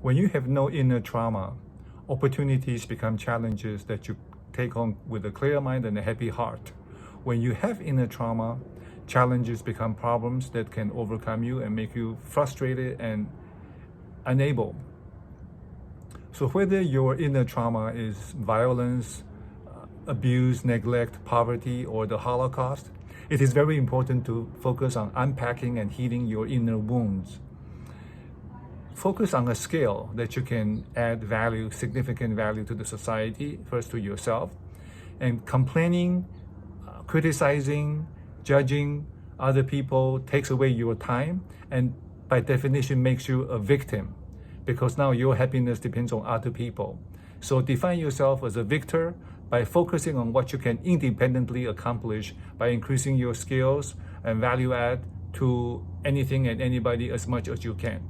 When you have no inner trauma, opportunities become challenges that you take on with a clear mind and a happy heart. When you have inner trauma, challenges become problems that can overcome you and make you frustrated and unable. So whether your inner trauma is violence, abuse, neglect, poverty, or the Holocaust, it is very important to focus on unpacking and healing your inner wounds. Focus on a skill that you can add value, significant value to the society, first to yourself. And complaining, criticizing, judging other people takes away your time and by definition makes you a victim, because now your happiness depends on other people. So define yourself as a victor by focusing on what you can independently accomplish by increasing your skills and value add to anything and anybody as much as you can.